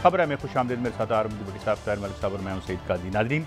खबर है में खुश आमदीद मेरे साथ आरम बटी साहब, ताहिर मलिक साहब और मैं हूं सईद काजी। नाज़रीन,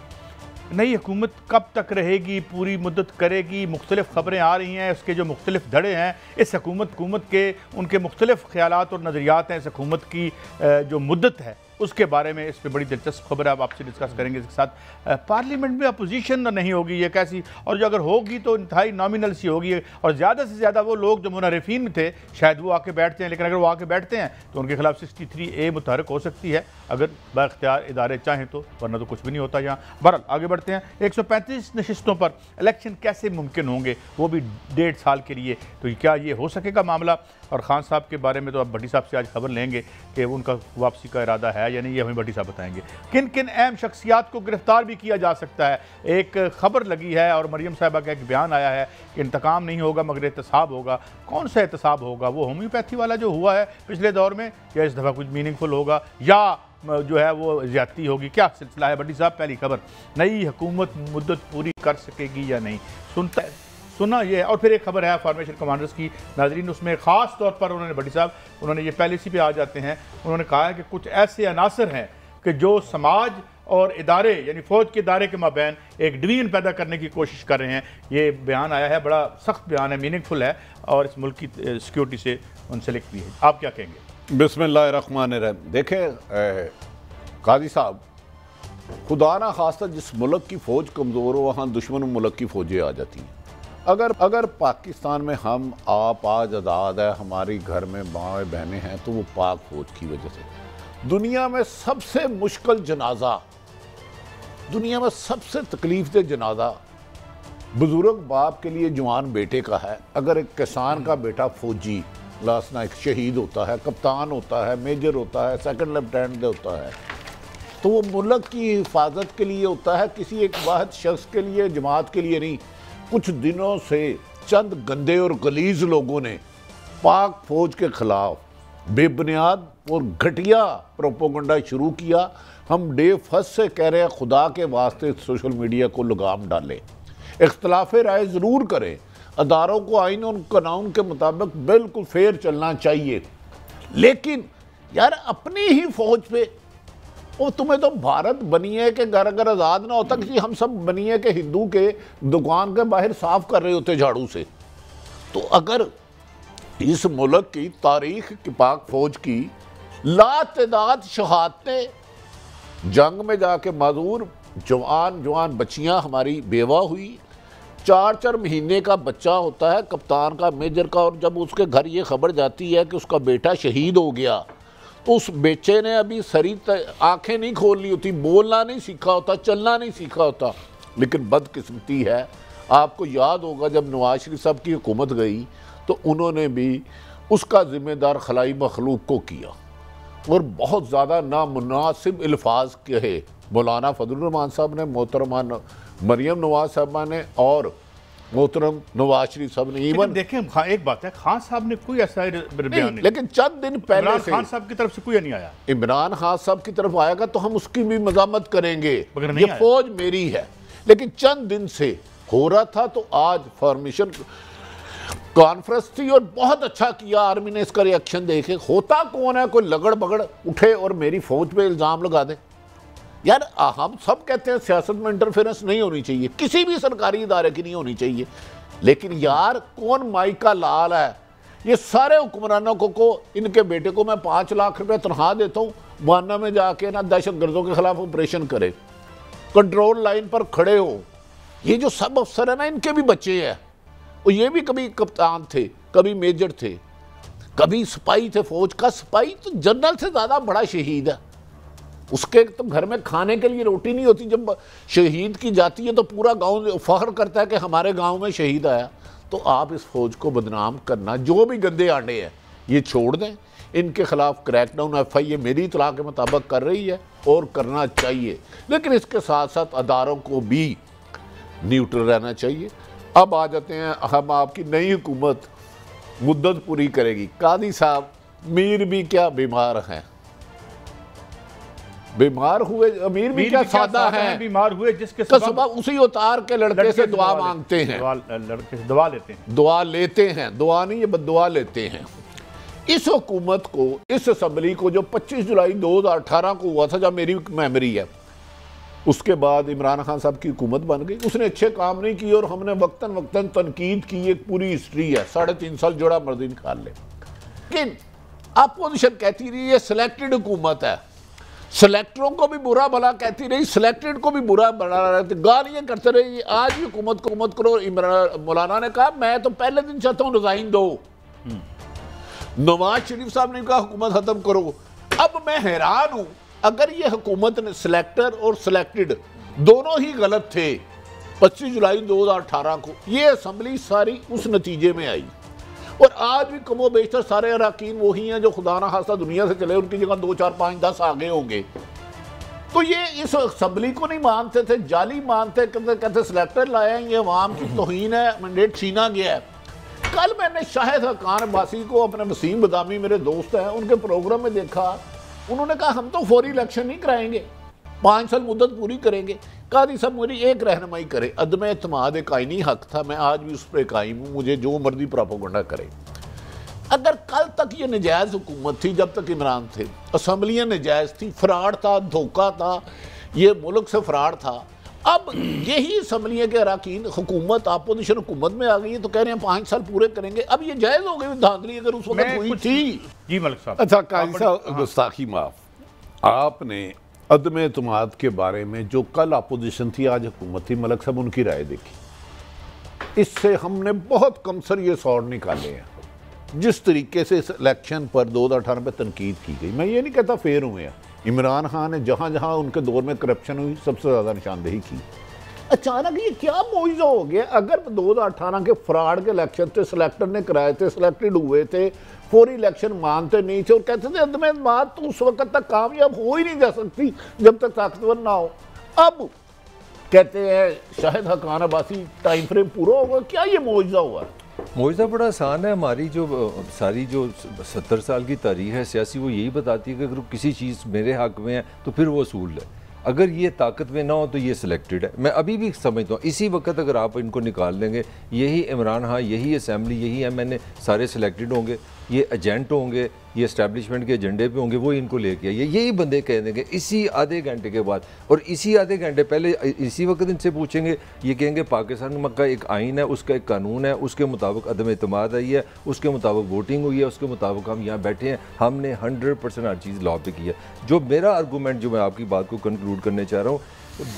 नई हुकूमत कब तक रहेगी, पूरी मुद्दत करेगी, मुख्तलिफ खबरें आ रही हैं, उसके जो मुख्तलिफ धड़े हैं इस हुकूमत के, उनके मुख्तलिफ ख्यालात और नज़रियात हैं इस हुकूमत की जो मुद्दत है उसके बारे में। इस पर बड़ी दिलचस्प खबर है, आप आपसे डिस्कस करेंगे। इसके साथ पार्लियामेंट में अपोजिशन नहीं होगी, ये कैसी, और जो अगर होगी तो इंतहाई नॉमिनल सी होगी, और ज़्यादा से ज़्यादा वो लोग जो मुनरफीन थे शायद वो आके बैठते हैं, लेकिन अगर वो आके बैठते हैं तो उनके खिलाफ 63A मुतहरक हो सकती है अगर बाख्तियार इदारे चाहें तो, वरना तो कुछ भी नहीं होता यहाँ। बहरहाल आगे बढ़ते हैं। 135 नशिस्तों पर इलेक्शन कैसे मुमकिन होंगे, वो भी 1.5 साल के लिए, तो क्या ये हो सकेगा मामला? और खान साहब के बारे में तो अब भट्टी साहब से आज खबर लेंगे कि उनका वापसी का इरादा है या नहीं, ये हमें भट्टी साहब बताएंगे। किन किन अहम शख्सियात को गिरफ्तार भी किया जा सकता है, एक खबर लगी है और मरियम साहिबा का एक बयान आया है कि इंतकाम नहीं होगा मगर एहतसाब होगा। कौन सा एहतसाब होगा? वो होम्योपैथी वाला जो हुआ है पिछले दौर में, या इस दफ़ा कुछ मीनिंगफुल होगा, या जो है वो ज्यादती होगी? क्या सिलसिला है भट्टी साहब? पहली खबर, नई हुकूमत मुद्दत पूरी कर सकेगी या नहीं, सुना ये। और फिर एक खबर है फॉर्मेशन कमांडर्स की नाजरीन, उसमें ख़ास तौर पर उन्होंने भट्टी साहब उन्होंने ये पॉलिसी पे आ जाते हैं, उन्होंने कहा है कि कुछ ऐसे अनासर हैं कि जो समाज और इदारे यानी फ़ौज के इदारे के माबैन एक डिवीजन पैदा करने की कोशिश कर रहे हैं। ये बयान आया है, बड़ा सख्त बयान है, मीनिंगफुल है और इस मुल्क की सिक्योरिटी से मुंसलिक भी है। आप क्या कहेंगे? बिस्मिल्लाहिर्रहमानिर्रहीम। देखें काजी साहब, खुदा ना खास्ता जिस मुल्क की फ़ौज कमज़ोर हो वहाँ दुश्मन मुल्क की फ़ौजें आ जाती हैं। अगर पाकिस्तान में हम आप आज आज़ाद है, हमारी घर में माँ बहनें हैं, तो वो पाक फ़ौज की वजह से। दुनिया में सबसे मुश्किल जनाजा, दुनिया में सबसे तकलीफ़देह जनाजा बुजुर्ग बाप के लिए जवान बेटे का है। अगर एक किसान का बेटा फ़ौजी लासना एक शहीद होता है, कप्तान होता है, मेजर होता है, सेकंड लेफ्टिनेंट होता है, तो वो मुल्क की हिफाजत के लिए होता है, किसी एक वाहिद शख्स के लिए, जमात के लिए नहीं। कुछ दिनों से चंद गंदे और गलीज लोगों ने पाक फौज के खिलाफ बेबुनियाद और घटिया प्रोपोगंडा शुरू किया। हम डे फर्स्ट से कह रहे हैं, खुदा के वास्ते सोशल मीडिया को लगाम डालें, इख्तलाफ राय ज़रूर करें, अदारों को आइन और कानून के मुताबिक बिल्कुल फेयर चलना चाहिए, लेकिन यार अपनी ही फौज पे, और तुम्हें तो भारत बनी है कि घर अगर आज़ाद ना होता, किसी हम सब बनी है कि हिंदू के दुकान के बाहर साफ कर रहे होते झाड़ू से। तो अगर इस मुल्क की तारीख की पाक फौज की लातादाद शहादतें, जंग में जाके माजूर जवान बच्चियां हमारी बेवा हुई, 4 महीने का बच्चा होता है कप्तान का, मेजर का, और जब उसके घर ये खबर जाती है कि उसका बेटा शहीद हो गया, तो उस बेचे ने अभी सरी आंखें नहीं खोल ली होती, बोलना नहीं सीखा होता, चलना नहीं सीखा होता। लेकिन बदकिस्मती है, आपको याद होगा जब नवाज शरीफ साहब की हुकूमत गई तो उन्होंने भी उसका ज़िम्मेदार खलाई मखलूक को किया और बहुत ज़्यादा नामुनासिब अल्फाज कहे मौलाना फजलुर्रहमान साहब ने, मोहतरमा मरियम नवाज साहबा ने और मोहतरम नवाज शरीफ साहब ने। इवन देखें एक बात है, खान साहब ने कोई ऐसा बयान नहीं, लेकिन चंद दिन पहले से खान साहब की तरफ से कोई नहीं आया। इमरान खान साहब की तरफ आएगा तो हम उसकी भी मजामत करेंगे, ये फौज मेरी है, लेकिन चंद दिन से हो रहा था। तो आज फॉर्मेशन कॉन्फ्रेंस थी और बहुत अच्छा किया आर्मी ने इसका रिएक्शन देखे। होता कौन है, कोई लगड़ बगड़ उठे और मेरी फौज पे इल्ज़ाम लगा दे। यार हम सब कहते हैं सियासत में इंटरफेरेंस नहीं होनी चाहिए, किसी भी सरकारी इदारे की नहीं होनी चाहिए, लेकिन यार कौन माई का लाल है? ये सारे हुक्मरानों को इनके बेटे को मैं 5 लाख रुपए तनख्वाह देता हूँ, वाना में जाके ना दहशत गर्दों के खिलाफ ऑपरेशन करे, कंट्रोल लाइन पर खड़े हो। ये जो सब अफसर है ना, इनके भी बच्चे हैं, और ये भी कभी कप्तान थे, कभी मेजर थे, कभी सिपाही थे। फौज का सिपाही तो जनरल से ज़्यादा बड़ा शहीद है, उसके तो घर में खाने के लिए रोटी नहीं होती। जब शहीद की जाती है तो पूरा गांव फख्र करता है कि हमारे गांव में शहीद आया। तो आप इस फौज को बदनाम करना, जो भी गंदे आंडे हैं ये छोड़ दें, इनके खिलाफ क्रैकडाउन FIA मेरी इतला के मुताबिक कर रही है और करना चाहिए, लेकिन इसके साथ साथ अदारों को भी न्यूट्रल रहना चाहिए। अब आ जाते हैं, हम आपकी नई हुकूमत मुद्दत पूरी करेगी। कादी साहब, मीर भी क्या बीमार हैं, बीमार हुए, अमीर भी क्या सादा हैं, बीमार हुए जिसके सबब उसी उतार के लड़के से दुआ मांगते हैं, लड़के से दुआ लेते हैं, दुआ लेते हैं, दुआ नहीं ये बद्दुआ लेते हैं। इस हुकूमत को, इस असम्बली को जो 25 जुलाई 2018 को हुआ था, जब मेरी मेमोरी है, उसके बाद इमरान खान साहब की हुकूमत बन गई। उसने अच्छे काम नहीं किए और हमने वक्तन वक्तन तनकीद की, एक पूरी हिस्ट्री है, 3.5 साल जोड़ा मर्जी निकाल ले। लेकिन अपोजिशन कहती रही ये सिलेक्टेड हुकूमत है, सिलेक्टरों को भी बुरा भला कहती रही, सिलेक्टेड को भी बुरा भला रहते, गालियां करते रही। आज भी हुकूमत करो। इमरान मौलाना ने कहा मैं तो पहले दिन चाहता हूँ रिजाइन दो। नवाज शरीफ साहब ने कहा हुकूमत खत्म करो। अब मैं हैरान हूं, अगर ये हुकूमत ने सिलेक्टर और सिलेक्टेड दोनों ही गलत थे 25 जुलाई 2018 को, ये असम्बली सारी उस नतीजे में आई। और आज भी कमो बेशतर सारे अरकान वही हैं जो खुदा ना खास्ता दुनिया से चले, उनकी जगह 2, 4, 5, 10 आगे होंगे। तो ये इस असम्बली को नहीं मानते थे, जाली मानते, कहते सिलेक्टर लाए हैं, ये अवाम की तौहीन है, मैंडेट छीना गया है। कल मैंने शाहिद हक्कान अब्बासी को, अपने वसीम बदामी मेरे दोस्त हैं, उनके प्रोग्राम में देखा। उन्होंने कहा हम तो फौरी इलेक्शन नहीं कराएंगे, 5 साल मुद्दत पूरी करेंगे। कादी साहब मेरी एक रहनुमाई करे, अदम एतमाद एक आईनी हक था, मैं आज भी उस पर कायम हूँ, मुझे जो मर्जी प्रोपेगेंडा करे। अगर कल तक ये नजायज़ हुकूमत थी, जब तक इमरान थे, असम्बलियाँ नजायज़ थी, फ्रॉड था, धोखा था, ये मुल्क से फ्रॉड था। अब यही असम्बलियाँ के अरकान, हुकूमत अपोजिशन हुकूमत में आ गई है, तो कह रहे हैं 5 साल पूरे करेंगे। अब ये जायज़ हो गई धांधली अगर उस वक्त हुई थी। जी मलिक साहब। अच्छा काजी साहब, गुस्ताखी माफ, आपने अदम एतमाद के बारे में जो कल अपोजिशन थी आज हुकूमत थी, मलिक साहब उनकी राय देखी। इससे हमने बहुत कमसर ये सौर निकाले हैं। जिस तरीके से इस इलेक्शन पर 2018 पर तनकीद की गई, मैं ये नहीं कहता फेयर हुए हैं, इमरान खान ने जहाँ जहाँ उनके दौर में करप्शन हुई सबसे ज़्यादा निशानदेही की। अचानक ये क्या मुआवजा हो गया? अगर 2018 के फ्रॉड के इलेक्शन थे, सिलेक्टर ने कराए थे, सिलेक्टेड हुए थे, फौरी इलेक्शन मानते नहीं थे और कहते थे अदम एतमाद तो उस वक्त तक कामयाब हो ही नहीं जा सकती जब तक ताकतवर ना हो। अब कहते हैं शाहिद हक्कान अब्बासी टाइम फ्रेम पूरा होगा, क्या ये मुआवजा हुआ? मुआवजा बड़ा आसान है। हमारी जो सारी जो 70 साल की तारीख है सियासी, वो यही बताती है कि अगर किसी चीज़ मेरे हक में है तो फिर वो असूल है, अगर ये ताकत में ना हो तो ये सिलेक्टेड है। मैं अभी भी समझता हूँ इसी वक्त अगर आप इनको निकाल देंगे, यही इमरान खान, यही असम्बली, यही MNA सारे सिलेक्टेड होंगे, ये एजेंट होंगे, ये इस्टेब्लिशमेंट के एजेंडे पे होंगे, वो इनको लेके आइए, यही बंदे कह देंगे इसी आधे घंटे के बाद। और इसी आधे घंटे पहले इसी वक्त इनसे पूछेंगे, ये कहेंगे पाकिस्तान का एक आइन है, उसका एक कानून है, उसके मुताबिक अदम एतमाद आई है, उसके मुताबिक वोटिंग हुई है, उसके मुताबिक हम यहाँ बैठे हैं, हमने 100% हर चीज़ लॉ पे की है। जो मेरा आर्गूमेंट, जो मैं आपकी बात को कंक्लूड करने चाह रहा हूँ,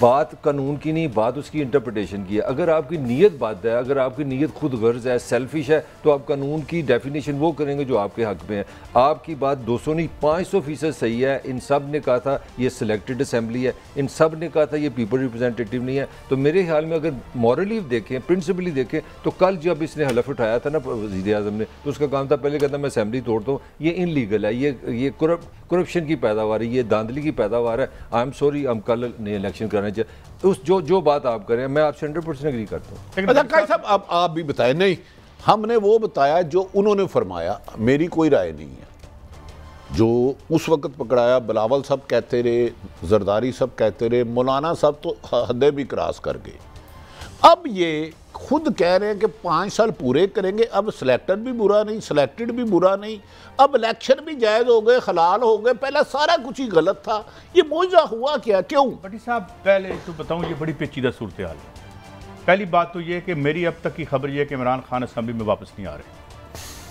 बात कानून की नहीं, बात उसकी इंटरप्रिटेशन की है। अगर आपकी नीयत बात है, अगर आपकी नीयत खुद गर्ज है, सेल्फिश है, तो आप कानून की डेफिनेशन वो करेंगे जो आपके हक में है। आपकी बात 200 नहीं 500% सही है। इन सब ने कहा था ये सिलेक्टेड असम्बली है, इन सब ने कहा था ये पीपल रिप्रेजेंटेटिव नहीं है। तो मेरे ख्याल में अगर मॉरली देखें, प्रिंसिपली देखें, तो कल जब इसने हलफ उठाया था ना वज़ीर आज़म ने, तो उसका काम था पहले कहता मैं असम्बली तोड़ता हूँ, ये इनलीगल है, ये करप्शन की पैदावार है, ये धांधली की पैदावार है। आई एम सॉरी, हम कल नए इलेक्शन कराने चाहिए। उस जो बात आप करें, मैं आपसे 100% एग्री करता हूँ। अच्छा काजी साहब, अब आप भी बताएं। नहीं, हमने वो बताया जो उन्होंने फरमाया, मेरी कोई राय नहीं है। जो उस वक्त पकड़ाया, बिलावल साहब कहते रहे, जरदारी साहब कहते रहे, मौलाना साहब तो हदें भी क्रॉस कर गए। अब ये खुद कह रहे हैं कि 5 साल पूरे करेंगे। अब सिलेक्टर भी बुरा नहीं, सिलेक्टेड भी बुरा नहीं, अब इलेक्शन भी जायज़ हो गए, हलाल हो गए, पहले सारा कुछ ही गलत था। ये मुआवजा हुआ क्या, क्यों? भट्टी साहब पहले तो बताऊं, ये बड़ी पेचीदा सूरत हाल है। पहली बात तो ये कि मेरी अब तक की खबर ये है कि इमरान खान असम्बली में वापस नहीं आ रहे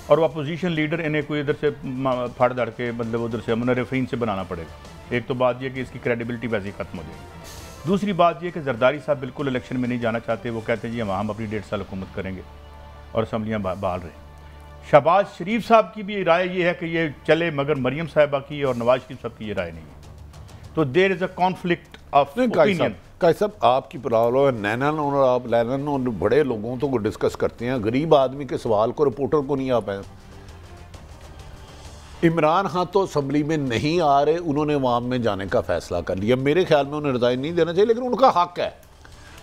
और वो अपोजिशन लीडर इन्हें कोई इधर से फाड़ दाड़ के, मतलब उधर से मुनर्रिफीन से बनाना पड़ेगा। एक तो बात यह कि इसकी क्रेडिबिलिटी वैसे ही खत्म हो जाएगी। दूसरी बात यह कि जरदारी साहब बिल्कुल इलेक्शन में नहीं जाना चाहते। वो कहते हैं जी हम अपनी 1.5 साल हुकूमत करेंगे और असम्बलियाँ बहाल रहे। शहबाज शरीफ साहब की भी राय ये है कि ये चले, मगर मरियम साहिबा की और नवाज शरीफ साहब की ये राय नहीं है। तो there is a conflict of opinion. काजी साहब, आपकी प्रॉब्लम है नैनन और आप लैनन और बड़े लोगों तो डिस्कस करते हैं, गरीब आदमी के सवाल को रिपोर्टर को नहीं आ पाए। इमरान खान तो असम्बली में नहीं आ रहे, उन्होंने अवाम में जाने का फैसला कर लिया। मेरे ख्याल में उन्हें रिजाइन नहीं देना चाहिए, लेकिन उनका हक है।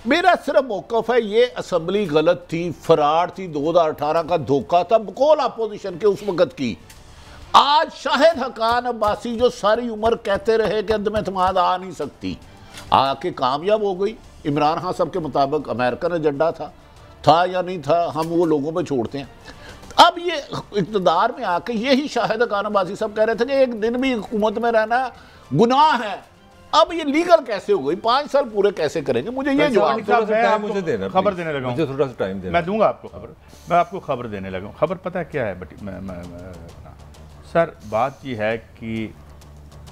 मेरा सिर्फ मौक़िफ़ है ये असम्बली गलत थी, फ्रॉड थी, 2018 का धोखा था बकौल अपोजिशन के उस वक़्त की। आज शाहिद हक्कान अब्बासी जो सारी उम्र कहते रहे कि अदम एतमाद आ नहीं सकती, आके कामयाब हो गई। इमरान खान साहब के मुताबिक अमेरिकन एजेंडा था या नहीं था, हम वो लोगों पर छोड़ते हैं। अब ये इक़्तिदार में आके यही शाहिद खान अब्बासी सब कह रहे थे कि एक दिन भी हुकूमत में रहना गुनाह है। अब ये लीगल कैसे हो गई? 5 साल पूरे कैसे करेंगे? मुझे ये जवाब मुझे देना, खबर देने लगा, मुझे थोड़ा सा टाइम देना। मैं दूंगा आपको खबर, मैं आपको खबर देने लगा। खबर पता है क्या है बट सर, बात ये है कि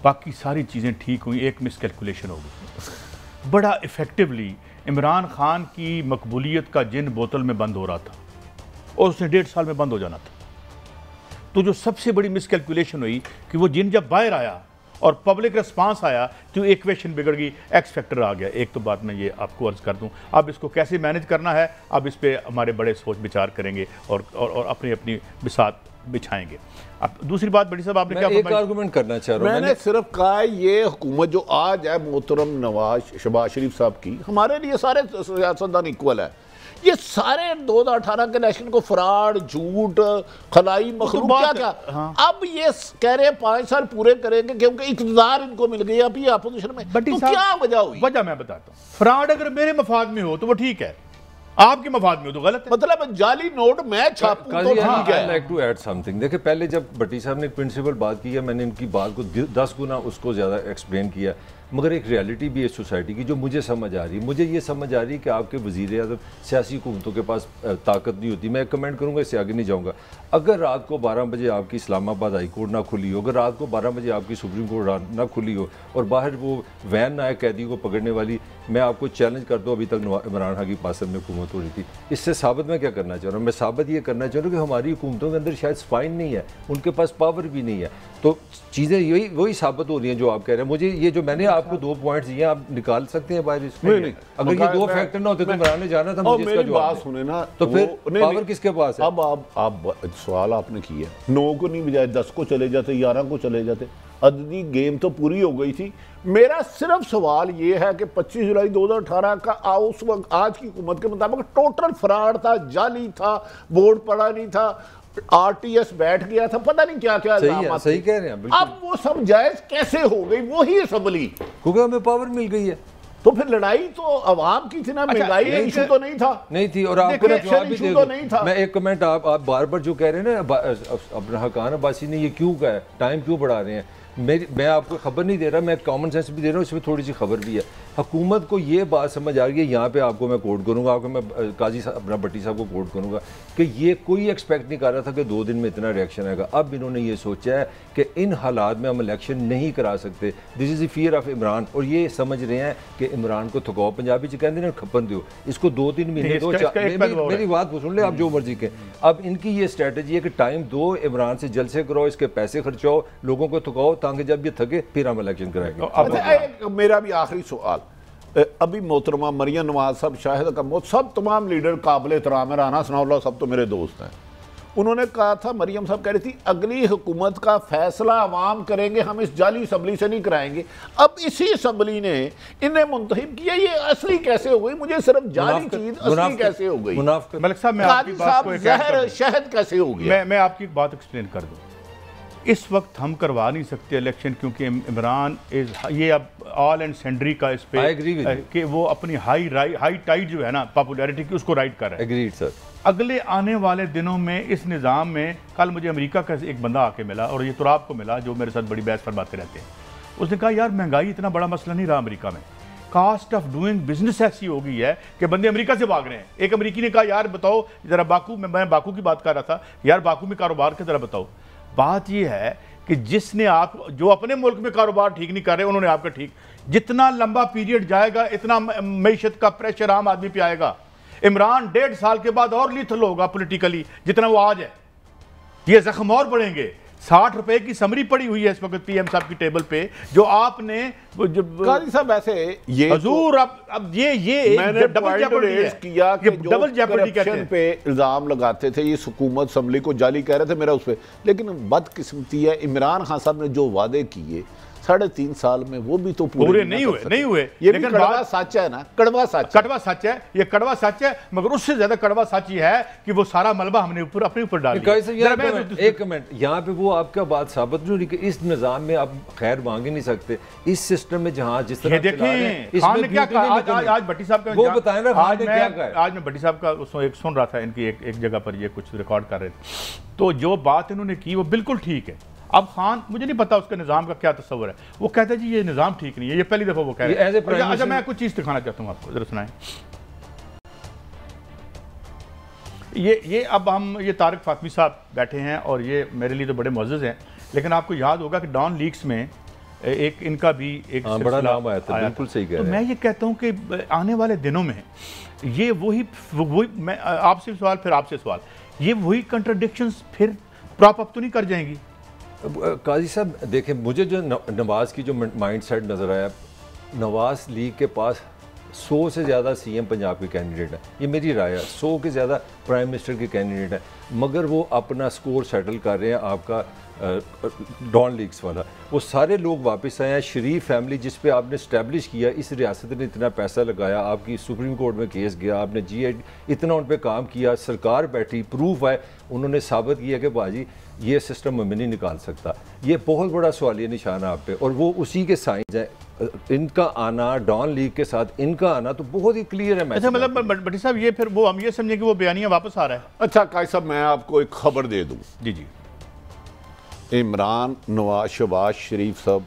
बाकी सारी चीज़ें ठीक हुई, एक मिसकैलकुलेशन हो गई। बड़ा इफेक्टिवली इमरान खान की मकबूलियत का जिन बोतल में बंद हो रहा था और उसने 1.5 साल में बंद हो जाना था। तो जो सबसे बड़ी मिसकैलकुलेशन हुई कि वो जिन जब बाहर आया और पब्लिक रिस्पांस आया तो इक्वेशन बिगड़ गई, एक्स फैक्टर आ गया। एक तो बात मैं ये आपको अर्ज कर दूं, अब इसको कैसे मैनेज करना है, अब इस पे हमारे बड़े सोच विचार करेंगे और अपनी अपनी बिसात बिछाएंगे। अब दूसरी बात बड़ी साहब, आपने क्या एक आर्गुमेंट करना चाह रहा हूं, मैंने सिर्फ कहा ये हुकूमत जो आज है मोहतरम शहबाज शरीफ साहब की, हमारे लिए सारे सियासतदान इक्वल है। ये सारे 2018 के इलेक्शन को फ्रॉड, झूठ, खलाई मखलूक क्या क्या, अब ये कह रहे हैं 5 साल पूरे करेंगे क्योंकि इक़्तिदार इनको मिल गई। अब ये अपोजिशन में तो क्या वजह हुई? वजह मैं बताता हूँ। फ्रॉड अगर मेरे मफाद में हो तो वो ठीक है, आपके मफाद में हो तो गलत है। मतलब जाली नोट मैं छापूं तो ठीक है। Like to add something. देखिए, पहले जब भट्टी साहब ने प्रिंसिपल बात की है, मैंने इनकी बात को 10 गुना उसको ज़्यादा एक्सप्लेन किया, मगर एक रियलिटी भी है सोसाइटी की जो मुझे समझ आ रही है। मुझे ये समझ आ रही है कि आपके वज़ीर आज़म सियासी हुकूमतों के पास ताकत नहीं होती। मैं कमेंट करूँगा, इससे आगे नहीं जाऊँगा। अगर रात को 12 बजे आपकी इस्लामाबाद हाई कोर्ट ना खुली हो, अगर रात को 12 बजे आपकी सुप्रीम कोर्ट ना खुली हो और बाहर वो वैन ना आए कैदी को पकड़ने वाली, मैं आपको चैलेंज करता हूँ, अभी तक इमरान खान की पासद में हुकूमत हो रही थी। इससे साबित मैं क्या करना चाह रहा हूँ? मैं साबित ये करना चाह रहा हूँ कि हमारी हुकूमतों के अंदर शायद स्पाइन नहीं है, उनके पास पावर भी नहीं है। तो चीज़ें यही वही साबित हो रही हैं जो आप कह रहे हैं। मुझे ये जो मैंने आपको 2 पॉइंट्स दिए, आप निकाल सकते हैं बाहर इसमें। अगर ये 2 फैक्टर ना होते तो इमरान ने जाना था, मुझे इसका जवाब सुने ना, तो फिर पावर किसके पास है? अब आप सवाल आपने किया, 9 को नहीं बजाय 10 को चले जाते, 11 को चले जाते, अददी गेम तो पूरी हो गई थी। मेरा सिर्फ सवाल ये है कि 25 जुलाई 2018 का उस वक्त आज की हुकूमत के मुताबिक टोटल फ्रॉड था, जाली था, बोर्ड पड़ा नहीं था, आरटीएस बैठ गया था, पता नहीं क्या क्या। सही कह रहे हैं। अब वो सब जायज कैसे हो गई? वही असम्बली, क्योंकि हमें पावर मिल गई है। तो फिर लड़ाई तो अवाम की थी ना, महंगाई का इशू तो नहीं था, नहीं थी। और आपको जवाब भी तो नहीं था। मैं एक कमेंट, आप बार बार जो कह रहे हैं ना, अब्दुल खान अब्बासी ने ये क्यों कहा है, टाइम क्यों बढ़ा रहे हैं, मैं आपको खबर नहीं दे रहा, मैं कॉमन सेंस भी दे रहा हूँ, इसमें थोड़ी सी खबर भी है। हुकूमत को ये बात समझ आ रही है, यहाँ पे आपको मैं कोट करूँगा, आपको मैं काजी अपना भट्टी साहब को कोट करूँगा कि ये कोई एक्सपेक्ट नहीं कर रहा था कि 2 दिन में इतना रिएक्शन आएगा। अब इन्होंने ये सोचा है कि इन हालात में हम इलेक्शन नहीं करा सकते, this is the fear of Imran. और ये समझ रहे हैं कि इमरान को थकाओ, पंजाबी च कहते हैं खपन दो, इसको 2-3 महीने दो। मेरी बात सुन ले आप, जो मर्जी के। अब इनकी ये स्ट्रैटेजी है कि टाइम दो, इमरान से जलसे कराओ, इसके पैसे खर्चाओ, लोगों को थकाओ, ताकि जब ये थके फिर हम इलेक्शन कराएंगे। मेरा भी आखिरी सवाल, अभी मोहतरमा मरियम नवाज साहब, शाहिद कमर, सब तमाम लीडर काबिल एहतराम है, राना सनाउल्लाह सब तो मेरे दोस्त हैं। उन्होंने कहा था, मरियम साहब कह रही थी अगली हुकूमत का फैसला अवाम करेंगे, हम इस जाली असम्बली से नहीं कराएंगे। अब इसी असम्बली ने इन्हें मुंतखब किया, ये असली कैसे हो गई? मुझे सिर्फ जाली चीज असली कैसे हो गई? मलिक साहब, मैं आपकी बात को जहर शहद कैसे हो गया? मैं आपकी एक बात एक्सप्लेन कर दूं। इस वक्त हम करवा नहीं सकते इलेक्शन, क्योंकि इमरान इज ये अब ऑल एंड सेंड्री का इस पे कि वो अपनी हाई टाइड जो है ना पॉपुलैरिटी की, उसको राइड कर रहा है। Agreed sir. अगले आने वाले दिनों में इस निज़ाम में, कल मुझे अमेरिका का एक बंदा आके मिला और ये तो आपको मिला जो मेरे साथ बड़ी बहस पर बातें रहते हैं। उसने कहा यार महंगाई इतना बड़ा मसला नहीं रहा अमेरिका में, कास्ट ऑफ डूइंग बिजनेस ऐसी हो गई है कि बंदे अमेरिका से भाग रहे हैं। एक अमेरिकी ने कहा यार बताओ जरा बाकू में, मैं बाकू की बात कर रहा था, यार बाकू में कारोबार की तरह बताओ। बात यह है कि जिसने आप जो अपने मुल्क में कारोबार ठीक नहीं कर रहे, उन्होंने आपका ठीक, जितना लंबा पीरियड जाएगा इतना मईशत का प्रेशर आम आदमी पे आएगा। इमरान 1.5 साल के बाद और लीथल होगा पॉलिटिकली जितना वो आज है, ये जख्म और बढ़ेंगे। 60 रुपए की समरी पड़ी हुई है इस वक्त पीएम साहब की टेबल पे, जो आपने काजी साहब ऐसे ये हजूर अब ये मैंने डबल जेपरडी किया कि डबल जेपरडी पे इल्जाम लगाते थे, ये हुकूमत असम्बली को जाली कह रहे थे, मेरा उस पर। लेकिन बदकिस्मती है, इमरान खान साहब ने जो वादे किए 3.5 साल में वो भी तो पूरे नहीं हुए। ये भी कड़वा सच है ना, कड़वा सच है, ये कड़वा सच है, मगर उससे ज्यादा कड़वा सच ये है कि वो सारा मलबा हमने अपने ऊपर डाल दिया। एक कमेंट यहाँ पे वो आपका बात साबित नहीं हुई कि इस निजाम में आप खैर मांग ही नहीं सकते। इस सिस्टम में जहाँ जिस तरह देखें खान ने क्या कहा, आज भट्टी साहब का वो बताएं ना, आज मैं भट्टी साहब का उसमें एक सुन रहा था, इनकी एक जगह पर ये कुछ रिकॉर्ड कर रहे थे, तो जो बात इन्होंने की वो बिल्कुल ठीक है। अब खान मुझे नहीं पता उसका निज़ाम का क्या तस्वर है, वो कहता है जी ये निज़ाम ठीक नहीं है, ये पहली दफ़ा वो कह रहे हैं। अच्छा मैं कुछ चीज़ दिखाना चाहता हूँ आपको, जरा सुनाएं। ये अब हम ये तारिक फातमी साहब बैठे हैं और ये मेरे लिए तो बड़े मुअज़्ज़ज़ हैं, लेकिन आपको याद होगा कि डॉन लीक्स में एक इनका भी एक बड़ा नाम आया था, बिल्कुल सही कह रहे हैं। तो मैं ये कहता हूँ कि आने वाले दिनों में ये वही मैं आपसे सवाल फिर आपसे सवाल, ये वही कंट्राडिक्शंस फिर प्रॉप अप तो नहीं कर जाएंगी? काजी साहब देखें, मुझे जो नवाज़ की जो माइंड सेट नज़र आया, नवाज़ लीग के पास 100 से ज़्यादा CM पंजाब के कैंडिडेट हैं, ये मेरी राय है, 100 के ज़्यादा प्राइम मिनिस्टर के कैंडिडेट हैं, मगर वो अपना स्कोर सेटल कर रहे हैं आपका डॉन लीग्स वाला। वो सारे लोग वापस आए हैं। शरीफ फैमिली जिस पे आपने इस्टेब्लिश किया, इस रियासत ने इतना पैसा लगाया, आपकी सुप्रीम कोर्ट में केस गया, आपने GI इतना उन पर काम किया, सरकार बैठी, प्रूफ है, उन्होंने साबित किया कि बाजी ये सिस्टम में नहीं निकाल सकता। ये बहुत बड़ा सवालिया निशान है आप पे, और वो उसी के साइंस है। इनका आना डॉन लीग के साथ, इनका आना तो बहुत ही क्लियर है। अच्छा मतलब भट्टी साहब ये फिर वो हम ये समझे कि वो बयानिया वापस आ रहा है। अच्छा काजी साहब मैं आपको एक खबर दे दूं। जी जी। इमरान, नवाज, शहबाज शरीफ सब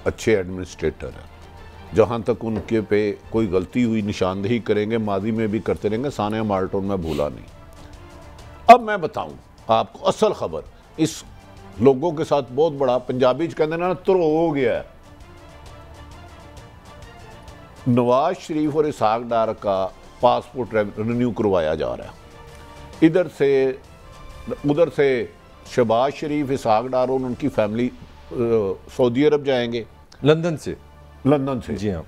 अच्छे एडमिनिस्ट्रेटर हैं, जहाँ तक उनके पे कोई गलती हुई निशानदेही करेंगे, माजी में भी करते रहेंगे, सानिया मार्टन में भूला नहीं। अब मैं बताऊं आपको असल खबर, इस लोगों के साथ बहुत बड़ा पंजाबी कहते ना त्रो हो गया है। नवाज शरीफ और इसहाक डार का पासपोर्ट रिन्यू करवाया जा रहा है। इधर से उधर से शहबाज शरीफ, इसहाक डार और उनकी फैमिली सऊदी अरब जाएंगे, लंदन से जी हाँ।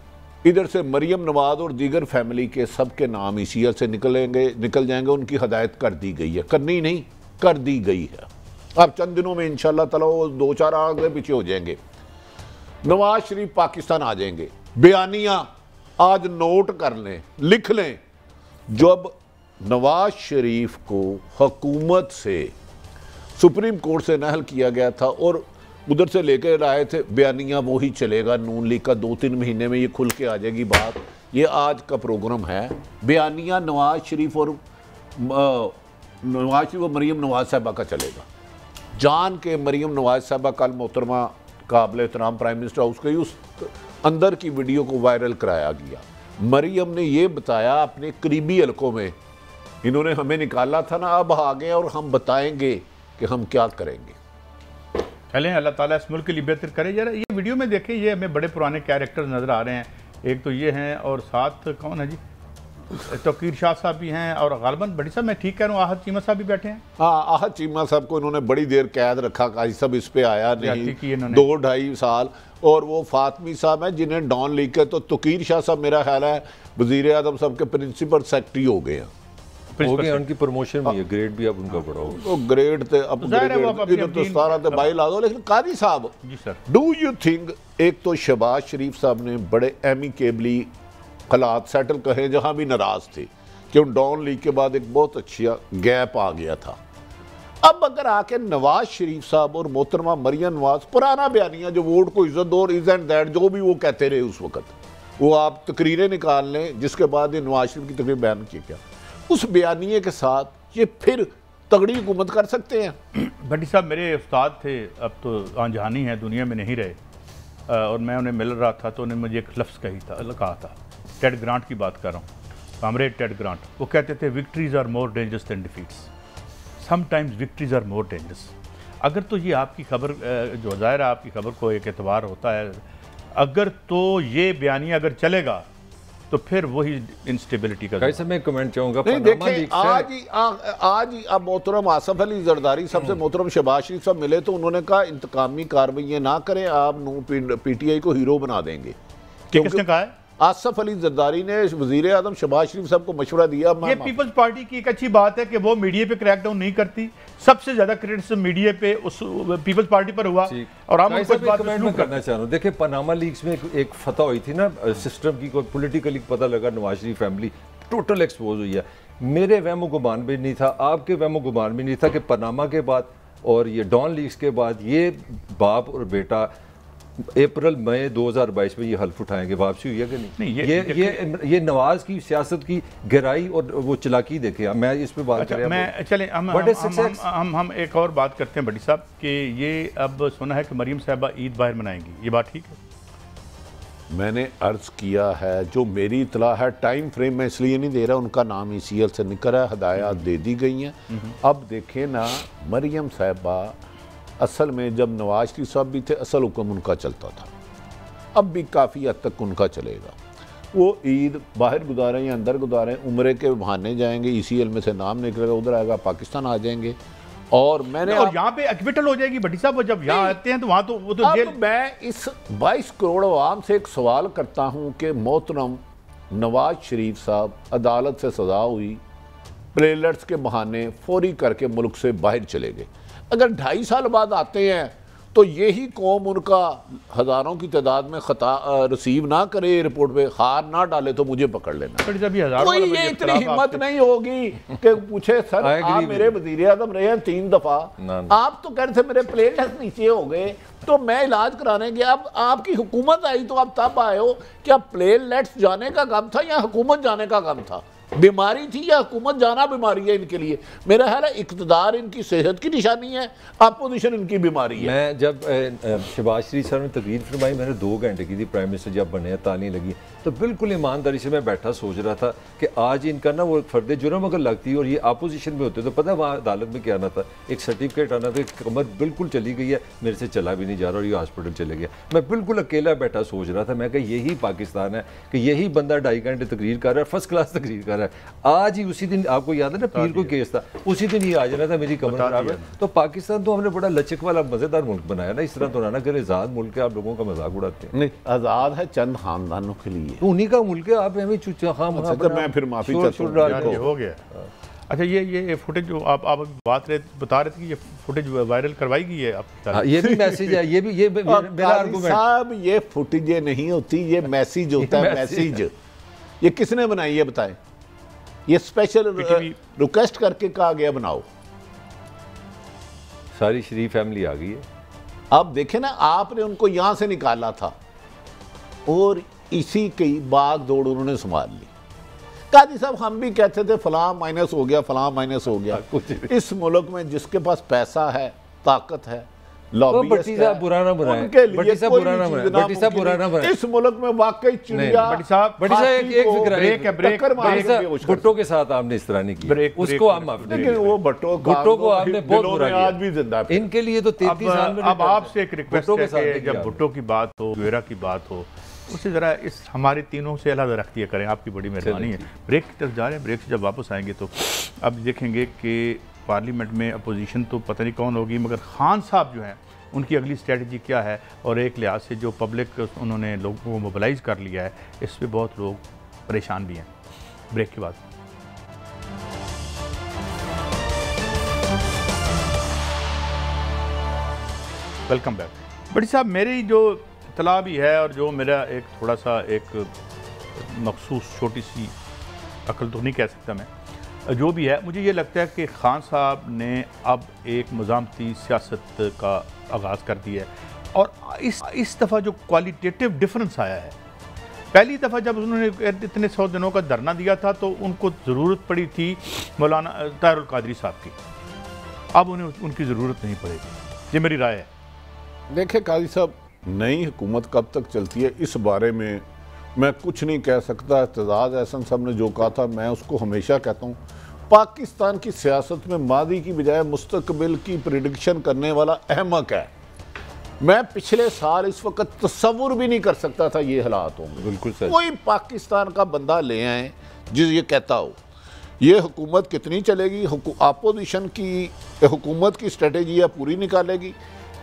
इधर से मरियम नवाज और दीगर फैमिली के सबके नाम ECL से निकल जाएंगे। उनकी हदायत कर दी गई है, करनी नहीं कर दी गई है। अब चंद दिनों में इंशाल्लाह ताला वो 2-4 आगे पीछे हो जाएंगे। नवाज शरीफ पाकिस्तान आ जाएंगे। बयानिया आज नोट कर लें, लिख लें, जब नवाज शरीफ को हुकूमत से सुप्रीम कोर्ट से नहल किया गया था और उधर से लेकर आए थे, बयानिया वो ही चलेगा। नून लीग का 2-3 महीने में ये खुल के आ जाएगी बात। ये आज का प्रोग्राम है, बयानिया नवाज शरीफ और मरीम नवाज साहबा का चलेगा। जान के मरीम नवाज साहबा कल मोहतरमा काबिल एहतराम प्राइम मिनिस्टर हाउस के उस अंदर की वीडियो को वायरल कराया गया। मरीम ने ये बताया अपने करीबी हलकों में, इन्होंने हमें निकाला था ना, अब आ गए और हम बताएंगे कि हम क्या करेंगे। चलें, अल्लाह ताला इस मुल्क के लिए बेहतर करे। जरा ये वीडियो में देखें, ये हमें बड़े पुराने कैरेक्टर्स नज़र आ रहे हैं। एक तो ये हैं और साथ कौन है जी, तौकीर शाह साहब भी हैं, और गालबन बड़ी साहब मैं ठीक कह रहा हूँ, आहत चीमा साहब भी बैठे हैं। हाँ, आहत चीमा साहब को इन्होंने बड़ी देर कैद रखा, काजी साहब इस पे आया नहीं, 2-2.5 साल। और वो फातमी साहब हैं जिन्हें डॉन लीग के, तो तौकीर शाह साहब मेरा ख्याल है वज़ीर आज़म साहब के प्रिंसिपल सेक्रेटरी हो गए हैं, उनकी प्रमोशन भी है, ग्रेड भी अब उनका बढ़ा होगा। तो ग्रेड थे अब तो सारा तो बाई ला दो। लेकिन काजी साहब जी सर, डू यू थिंक, एक तो शहबाज शरीफ साहब ने बड़े एमिकेबली हालात सेटल कहे, जहां भी नाराज थे कि उन डॉन लीग के बाद एक बहुत अच्छा गैप आ गया था। अब अगर आके नवाज शरीफ साहब और मोहतरमा मरियम नवाज, पुराना बयानिया जो वोट को इज्जत दो और इज एंड दैट जो भी वो कहते रहे उस वक्त, वो आप तकरीरें निकाल लें जिसके बाद ये नवाज शरीफ की तकरीर बयान की, क्या उस बयानिए के साथ ये फिर तगड़ी हुकूमत कर सकते हैं? भट्टी साहब मेरे उस्ताद थे, अब तो आंजहानी है, दुनिया में नहीं रहे, और मैं उन्हें मिल रहा था तो उन्हें मुझे एक लफ्ज़ कहा था, टेड ग्रांट की बात कर रहा हूँ, कॉमरेड टेड ग्रांट। वो कहते थे victories are more dangerous than defeats, sometimes victories are more dangerous. अगर तो ये आपकी खबर जो ज़ाहिर है आपकी खबर को एक एतबार होता है, अगर तो ये बयानिया अगर चलेगा तो फिर वही इंस्टेबिलिटी का। कैसे मैं कमेंट चाहूँगा, देखिए आज ही अब मोहतरम आसफ अली जरदारी सबसे मोहतरम शहबाज शरीफ साहब मिले तो उन्होंने कहा इंतकामी कार्रवाई ना करें, आप PTI को हीरो बना देंगे। किसने कहा है? आसफ अली जरदारी ने वजीर आजम शहबाज शरीफ साहब को मशवरा दिया। ये पीपल्स पार्टी की एक अच्छी बात है कि वो मीडिया पे क्रैकडाउन नहीं करती। सबसे ज्यादा क्रेडिट मीडिया पे उस पीपल्स पार्टी पर हुआ और हम उस बात में करना चाह रहा हूँ। देखिए पनामा लीक्स में एक फतह हुई थी ना सिस्टम की, कोई पॉलिटिकली पता लगा Nawaz Sharif family total expose हुई है। मेरे वहमो गुमान भी नहीं था, आपके वहमो गुमान भी नहीं था कि पनामा के बाद और ये डॉन लीक्स के बाद ये बाप और बेटा अप्रैल मई 2022 में ये हल्फ उठाएंगे। वापसी हुई है कि नहीं? ये नवाज की सियासत की गहराई और वो चलाकी देखे। मैं इस पे बात करें। मैं चले हम एक और बात करते हैं बड़ी साहब कि ये अब सुना है कि मरीम साहबा ईद बाहर मनाएंगी, ये बात ठीक है? मैंने अर्ज किया है, जो मेरी इतला है, टाइम फ्रेम में इसलिए नहीं दे रहा, उनका नाम ECL से निकल है, हदायत दे दी गई हैं। अब देखें ना, मरीम साहबा असल में जब नवाज शरीफ साहब भी थे असल हुक्म उनका चलता था, अब भी काफ़ी हद तक उनका चलेगा। वो ईद बाहर गुजारें या अंदर गुजारें, उम्रे के बहाने जाएंगे, ECL में से नाम निकलेगा, उधर आएगा, पाकिस्तान आ जाएंगे। और मैंने और यहाँ पे एक्विटल हो जाएगी भट्टी साहब, जब यहाँ आते हैं तो वहाँ तो वो तो जेल। मैं इस 22 करोड़ आवाम से एक सवाल करता हूँ कि मोहतरम नवाज शरीफ साहब अदालत से सजा हुई, प्लेलेट्स के बहाने फौरी करके मुल्क से बाहर चले गए। अगर 2.5 साल बाद आते हैं तो यही कौम उनका हज़ारों की तादाद में खता रिसीव ना करे, रिपोर्ट पे हार ना डाले तो मुझे पकड़ लेना। कोई ये इतनी हिम्मत नहीं होगी कि पूछे सर आप मेरे वज़ीर आज़म रहे हैं 3 दफ़ा, आप तो कह रहे थे मेरे प्लेटलेट्स नीचे हो गए तो मैं इलाज कराने गया, अब आपकी हुकूमत आई तो आप तब आए हो। क्या प्लेटलेट्स जाने का काम था या हुकूमत जाने का काम था? बीमारी थी या हुकूमत जाना बीमारी है इनके लिए? मेरा ख्याल है इक़्तिदार इनकी सेहत की निशानी है, अपोजिशन इनकी बीमारी है। मैं जब शहबाज शरीफ सर ने तकरीर फरमाई, मैंने 2 घंटे की थी, प्राइम मिनिस्टर जब बने ताली लगी तो बिल्कुल ईमानदारी से मैं बैठा सोच रहा था कि आज इनका ना वो फर्द जुर्म अगर लगती और ये अपोजिशन में होते तो पता है वहाँ अदालत में क्या आना था, एक सर्टिफिकेट आना था, एक कमर बिल्कुल चली गई है, मेरे से चला भी नहीं जा रहा और ये हॉस्पिटल चले गया। मैं बिल्कुल अकेला बैठा सोच रहा था, मैं कहा यही पाकिस्तान है कि यही बंदा 2.5 घंटे तकरीर कर रहा है, फर्स्ट क्लास तकरीर कर रहा है। आज ही उसी दिन, आपको याद है ना पीर को केस था, उसी दिन ये आ जाना था मेरी कमर खराब है। तो पाकिस्तान तो हमने बड़ा लचक वाला मजेदार मुल्क बनाया ना, इस तरह तो ना करे आज़ाद मुल्क है, आप लोगों का मजाक उड़ाते हैं। नहीं, आज़ाद है चंद खानदानों के लिए, तो उन्हीं का मुल्क है, आप हमें मैं फिर माफी चाहता हूं, हो गया। अच्छा ये फुटेज जो आप बता रहे थे कि ये फुटेज वायरल करवाई गई है आप, ये भी मैसेज है, ये मेरा आर्गुमेंट साहब, ये फुटेज नहीं होती, ये मैसेज होता है। मैसेज ये किसने बनाई है बताएं? ये स्पेशल रिक्वेस्ट करके कहा गया बनाओ, सारी शरीफ फैमिली आ गई है। अब देखें ना, आपने उनको यहां से निकाला था और इसी की बाग दौड़ उन्होंने संभाल ली। काजी साहब हम भी कहते थे फलां माइनस हो गया, फलां माइनस हो गया। इस मुल्क में जिसके पास पैसा है, ताकत है, लॉबियस्ट है, इस मुल्क में वाकई चिड़िया। भुट्टो के साथ आपने इस तरह नहीं किया, उसको आप माफ नहीं, लेकिन वो भुट्टो को आपने बहुत बुरा किया, आज भी जिंदा है इनके लिए। तो 33 साल में। अब आपसे एक रिक्वेस्ट है कि जब भुट्टो की बात हो, वेरा की बात हो, उसे ज़रा इस हमारे तीनों से अलग रख दिया करें, आपकी बड़ी मेहरबानी है। ब्रेक की तरफ जा रहे हैं, ब्रेक से जब वापस आएंगे तो अब देखेंगे कि पार्लियामेंट में अपोजिशन तो पता नहीं कौन होगी, मगर खान साहब जो हैं उनकी अगली स्ट्रेटजी क्या है, और एक लिहाज से जो पब्लिक उन्होंने लोगों को मोबिलाइज़ कर लिया है, इस पर बहुत लोग परेशान भी हैं। ब्रेक के बाद वेलकम बैक। बड़ी साहब, मेरी जो इतला भी है और जो मेरा एक थोड़ा सा एक मखसूस छोटी सी अकल तो नहीं कह सकता मैं, जो भी है, मुझे ये लगता है कि खान साहब ने अब एक मज़ामती सियासत का आगाज़ कर दिया है। और इस दफ़ा जो क्वालिटेटिव डिफरेंस आया है, पहली दफ़ा जब उन्होंने इतने 100 दिनों का धरना दिया था तो उनको ज़रूरत पड़ी थी मौलाना ताहिरुल कादरी साहब की, अब उन्हें उनकी ज़रूरत नहीं पड़ेगी। ये मेरी राय है। देखिए काजी साहब, नई हुकूमत कब तक चलती है इस बारे में मैं कुछ नहीं कह सकता। एतजाज़ अहसन साहब ने जो कहा था मैं उसको हमेशा कहता हूँ, पाकिस्तान की सियासत में मादी की बजाय मुस्तकबिल की प्रिडिक्शन करने वाला अहमक है। मैं पिछले साल इस वक्त तस्वुर भी नहीं कर सकता था ये हालात होंगे। बिल्कुल सही। कोई पाकिस्तान का बंदा ले आए जो ये कहता हो ये हुकूमत कितनी चलेगी, अपोजिशन की हुकूमत की स्ट्रेटेजी या पूरी निकालेगी,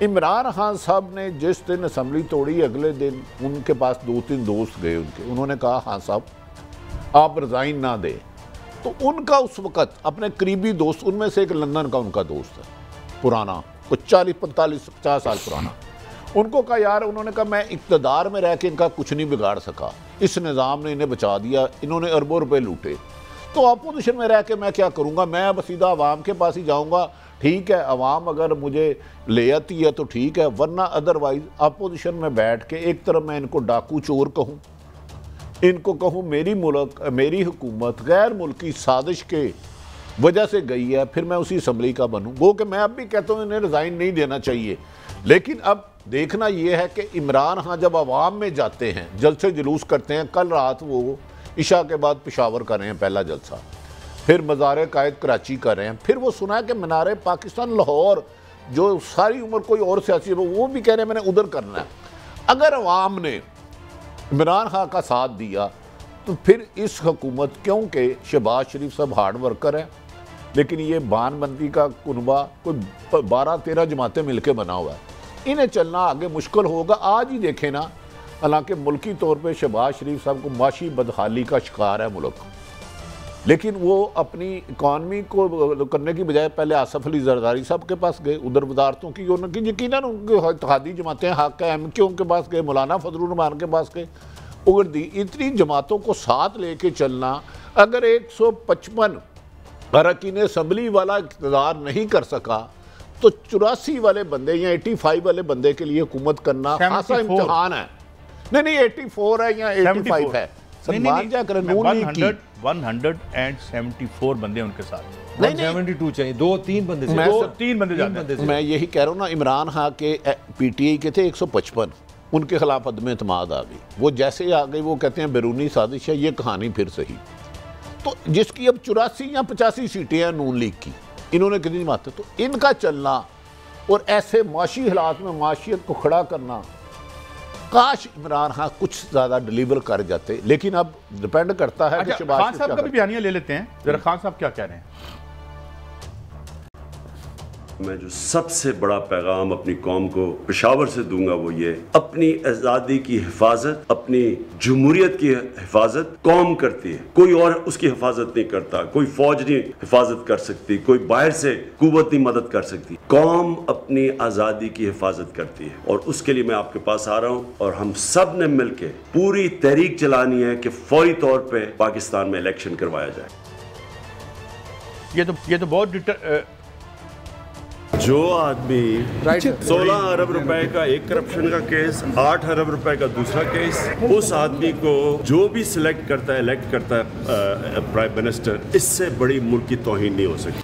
इमरान खान साहब ने जिस दिन असम्बली तोड़ी, अगले दिन उनके पास 2-3 दोस्त गए उनके, उन्होंने कहा खान साहब आप रिज़ाइन ना दें। तो उनका उस वक़्त अपने करीबी दोस्त, उनमें से एक लंदन का उनका दोस्त है पुराना, कुछ 40-45-50 साल पुराना, उनको कहा यार, उन्होंने कहा मैं इक़्तिदार में रह के इनका कुछ नहीं बिगाड़ सका, इस निज़ाम ने इन्हें बचा दिया, इन्होंने अरबों रुपए लूटे, तो अपोजिशन में रह के मैं क्या करूँगा, मैं अब सीधा अवाम के पास ही जाऊँगा। ठीक है, अवाम अगर मुझे ले आती है तो ठीक है, वरना अदरवाइज़ अपोजिशन में बैठ के एक तरफ मैं इनको डाकू चोर कहूँ, इनको कहूँ मेरी हुकूमत गैर मुल्की साजिश के वजह से गई है, फिर मैं उसी असम्बली का बनूँ। वो कि मैं अब भी कहता हूँ इन्हें रिज़ाइन नहीं देना चाहिए, लेकिन अब देखना यह है कि इमरान खान जब अवाम में जाते हैं, जलसे जुलूस करते हैं, कल रात वो इशा के बाद पेशावर कर रहे हैं पहला जलसा, फिर मज़ार कायद कराची कर रहे हैं, फिर वो सुना है कि मीनार पाकिस्तान लाहौर जो सारी उम्र कोई और सियासी वो भी कह रहे हैं मैंने उधर करना है। अगर अवाम ने इमरान खान का साथ दिया तो फिर इस हुकूमत, क्योंकि शहबाज शरीफ साहब हार्ड वर्कर है, लेकिन ये बानबंदी का कुनबा कोई 12-13 जमातें मिलकर बना हुआ है, इन्हें चलना आगे मुश्किल होगा। आज ही देखें ना, हालांकि मुल्की तौर पे शहबाज शरीफ साहब को माशी बदहाली का शिकार है मुल्क, लेकिन वो अपनी इकॉनमी को करने की बजाय पहले आसफ अली जरदारी साहब के पास गए, उधर वजारतों की उनकी यकीनन उनके इत्तेहादी जमातें हक है, MQ के पास गए, मौलाना फजलुर रहमान के पास गए, उगर दी। इतनी जमातों को साथ लेके चलना, अगर 155 अरकान असम्बली वाला इक़्तिदार नहीं कर सका तो 84 वाले बंदे या 85 वाले बंदे के लिए हुकूमत करना खासा इम्तिहान है। नहीं 84 है या 85 है, सम्मान जा कर 174 बंदे उनके साथ, 172 चाहिए, 2-3 बंदे, तीन बंदे जाते हैं। मैं यही कह रहा हूँ ना, इमरान खान के PTI के थे 155, उनके खिलाफ अदम एतमाद आ गई, वो जैसे ही आ गई वो कहते हैं बैरूनी साजिश है, ये कहानी फिर सही। तो जिसकी अब 84 या 85 सीटें हैं नून लीग की, इन्होंने कितनी माते, तो इनका चलना और ऐसे माशी हालात में माशियत को खड़ा करना, काश इमरान खान कुछ ज़्यादा डिलीवर कर जाते, लेकिन अब डिपेंड करता है कि खान साहब का भी बयानिया ले लेते हैं जरा। खान साहब क्या कह रहे हैं? मैं जो सबसे बड़ा पैगाम अपनी कौम को पेशावर से दूंगा वो ये, अपनी आज़ादी की हिफाजत, अपनी जमहूरियत की हिफाजत कौम करती है, कोई और उसकी हिफाजत नहीं करता, कोई फौज नहीं हिफाजत कर सकती, कोई बाहर से कुव्वत नहीं मदद कर सकती, कौम अपनी आज़ादी की हिफाजत करती है। और उसके लिए मैं आपके पास आ रहा हूँ और हम सब ने मिलकर पूरी तहरीक चलानी है कि फौरी तौर पर पाकिस्तान में इलेक्शन करवाया जाए। ये तो बहुत जो आदमी 16 अरब रुपए का एक करप्शन का केस, 8 अरब रुपए का दूसरा केस, उस आदमी को जो भी सिलेक्ट करता है, इलेक्ट करता है प्राइम मिनिस्टर, इससे बड़ी मुल्क की तौहीन नहीं हो सकती।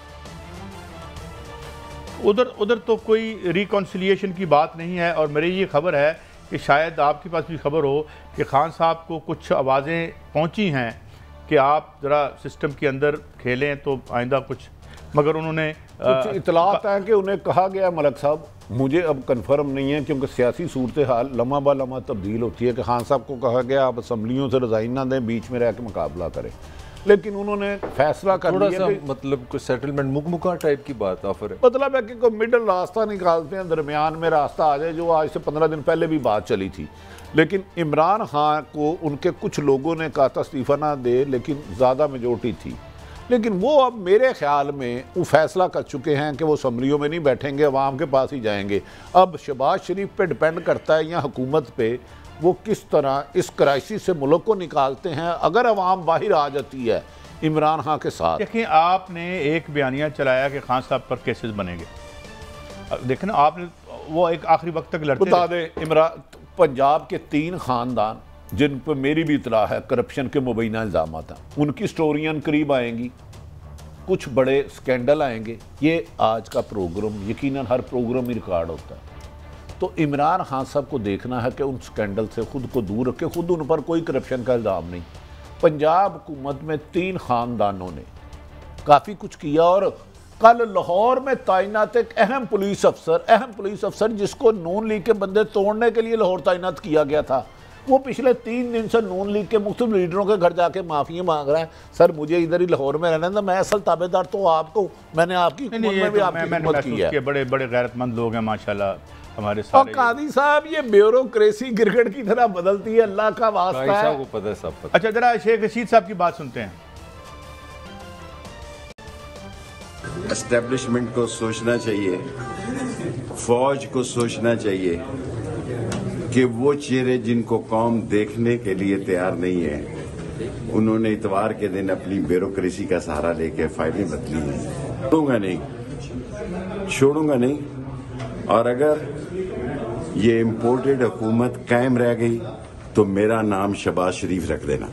उधर तो कोई रिकॉन्सिलिएशन की बात नहीं है, और मेरी ये खबर है कि शायद आपके पास भी खबर हो कि खान साहब को कुछ आवाज़ें पहुंची हैं कि आप ज़रा सिस्टम के अंदर खेलें तो आइंदा कुछ, मगर उन्होंने कुछ इतलात है कि उन्हें कहा गया, मलक साहब मुझे अब कंफर्म नहीं है क्योंकि सियासी सूरत हाल लम्हा ब लम्हा तब्दील होती है, कि खान साहब को कहा गया आप असम्बलियों से रिज़ाइन ना दें, बीच में रह के मुकाबला करें, लेकिन उन्होंने फैसला कर लिया कि मतलब कोई सेटलमेंट मुकमुका टाइप की बात ऑफर है, मतलब है कि कोई मिडल रास्ता निकालते हैं, दरमियान में रास्ता आ जाए, जो आज से 15 दिन पहले भी बात चली थी। लेकिन इमरान खान को उनके कुछ लोगों ने कहा था इस्तीफ़ा ना दे, लेकिन ज़्यादा मेजोरिटी थी, लेकिन वो अब मेरे ख्याल में वो फैसला कर चुके हैं कि वो असम्बलियों में नहीं बैठेंगे, अवाम के पास ही जाएंगे। अब शहबाज शरीफ पे डिपेंड करता है या हुकूमत पे, वो किस तरह इस क्राइसिस से मुल्क को निकालते हैं। अगर अवाम बाहर आ जाती है इमरान खान के साथ, देखिए आपने एक बयानिया चलाया कि खान साहब पर केसेस बनेंगे, देखें ना आपने वो एक आखिरी वक्त तक लड़ते बता दें, इमरान पंजाब के 3 खानदान जिन पर मेरी भी इतला है करप्शन के मुबैना इल्ज़ाम था, उनकी स्टोरियां करीब आएंगी, कुछ बड़े स्कैंडल आएंगे। ये आज का प्रोग्राम यकीनन हर प्रोग्राम ही रिकॉर्ड होता है, तो इमरान खान साहब को देखना है कि उन स्कैंडल से खुद को दूर रखें, खुद उन पर कोई करप्शन का इल्ज़ाम नहीं। पंजाब हुकूमत में 3 खानदानों ने काफ़ी कुछ किया, और कल लाहौर में तैनात एक अहम पुलिस अफसर जिसको नून लीग के बंदे तोड़ने के लिए लाहौर तैनात किया गया था, वो पिछले 3 दिन से नून लीग के मुख्तलिफ लीडरों के घर जाके माफ़ी मांग रहा है, सर मुझे इधर ही लाहौर में रहना था, मैं असल ताबेदार तो आपको, मैंने आपकी हुकूमत में भी आपकी खिदमत की है। बड़े बड़े गैरतमंद लोग हैं माशाल्लाह, हमारे और सारे। कादी साहब ये ब्यूरोक्रेसी क्रिकेट की तरह बदलती है, अल्लाह का वास्ता है। साहब को पता है, सब पता। अच्छा जरा शेख रशीद साहब की बात सुनते हैं। एस्टेब्लिशमेंट को सोचना चाहिए, फौज को सोचना चाहिए कि वो चेहरे जिनको कौम देखने के लिए तैयार नहीं है, उन्होंने इतवार के दिन अपनी ब्यूरोक्रेसी का सहारा लेकर फाइलें बदली हैं। छोड़ूंगा नहीं। और अगर ये इम्पोर्टेड हुकूमत कायम रह गई तो मेरा नाम शहबाज शरीफ रख देना।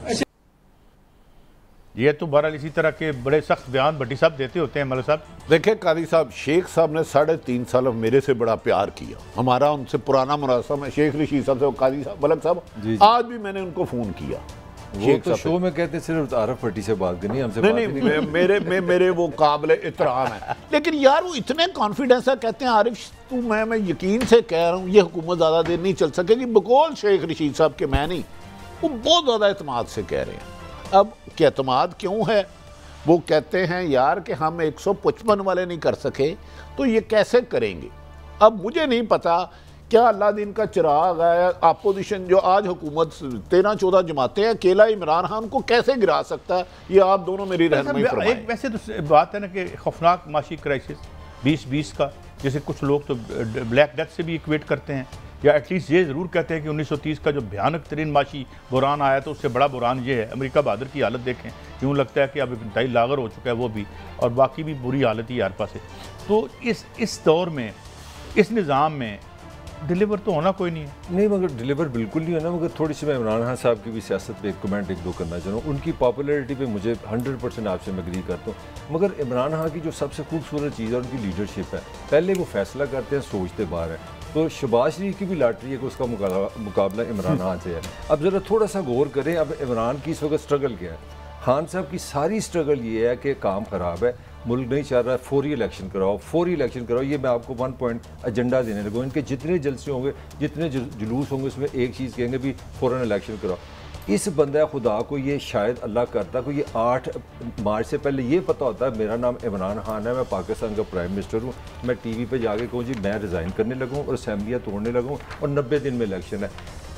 ये तो बहरहाल इसी तरह के बड़े सख्त बयान भट्टी साहब देते होते हैं मलक साहब। देखिए कादी साहब, शेख साहब ने 3.5 साल मेरे से बड़ा प्यार किया, हमारा उनसे पुराना मुरासम है। शेख रशीद साहब से कादी साहब, मलक साहब, आज भी मैंने उनको फोन किया। वो तो शो में कहते हैं सिर्फ आरफ भट्टी से बात करनी, हमसे नहीं, मेरे वो काबिल इतराम है। लेकिन यार वो इतने कॉन्फिडेंस है, कहते हैं आरिफ तू, मैं यकीन से कह रहा हूँ ये हुकूमत ज़्यादा देर नहीं चल सकेगी। बकौल शेख रशीद साहब के, मैं नहीं, वो बहुत ज़्यादा एतमाद से कह रहे हैं। अब क्या एतमाद क्यों है? वो कहते हैं यार कि हम 155 वाले नहीं कर सके तो ये कैसे करेंगे। अब मुझे नहीं पता क्या अल्लाह दिन का चिराग है, अपोजिशन जो आज हुकूमत 13-14 जमातें हैं, अकेला इमरान खान को कैसे गिरा सकता है? ये आप दोनों मेरी रहनुमाई फरमाएं। एक वैसे तो बात है ना कि खौफनाक माशी क्राइसिस 2020 का, जैसे कुछ लोग तो ब्लैक डेथ से भी इक्वेट करते हैं, या एटलीस्ट ये ज़रूर कहते हैं कि 1930 का जो भयानक तरीन माशी बुरान आया तो उससे बड़ा बुरान ये है। अमेरिका बहादुर की हालत देखें, यूँ लगता है कि अब इंतहाई लागर हो चुका है वो भी, और बाकी भी बुरी हालत ही यार पास है। तो इस दौर में, इस निज़ाम में डिलीवर तो होना कोई नहीं है। नहीं, मगर डिलीवर बिल्कुल नहीं है ना। मगर थोड़ी सी मैं इमरान खान साहब की भी सियासत पे एक कमेंट एक दो करना चाह रहा हूँ। उनकी पॉपुलैरिटी पे मुझे 100% आपसे मैं एग्री करता हूँ, मगर इमरान खान की जो सबसे खूबसूरत चीज़ है उनकी लीडरशिप है। पहले वो फैसला करते हैं, सोचते बाहर है। तो शहबाज शरीफ की भी लॉटरी है कि उसका मुकाबला इमरान खान से है। अब ज़रा थोड़ा सा गौर करें, अब इमरान की इस वक्त स्ट्रगल क्या है। खान साहब की सारी स्ट्रगल ये है कि काम ख़राब है, मुल्क नहीं चाह रहा है, फौरी इलेक्शन कराओ, फौरी इलेक्शन कराओ। ये मैं आपको 1 पॉइंट एजेंडा देने लगूँ। इनके जितने जलसे होंगे, जितने जुलूस होंगे, उसमें एक चीज़ कहेंगे भी फ़ौरन इलेक्शन कराओ। इस बंदा खुदा को ये शायद अल्लाह करता को ये 8 मार्च से पहले ये पता होता है मेरा नाम इमरान खान है, मैं पाकिस्तान का प्राइम मिनिस्टर हूँ, मैं टीवी पे जाके कहूँ जी मैं रिज़ाइन करने लगूँ और असेंबलियाँ तोड़ने लगूँ और 90 दिन में इलेक्शन है।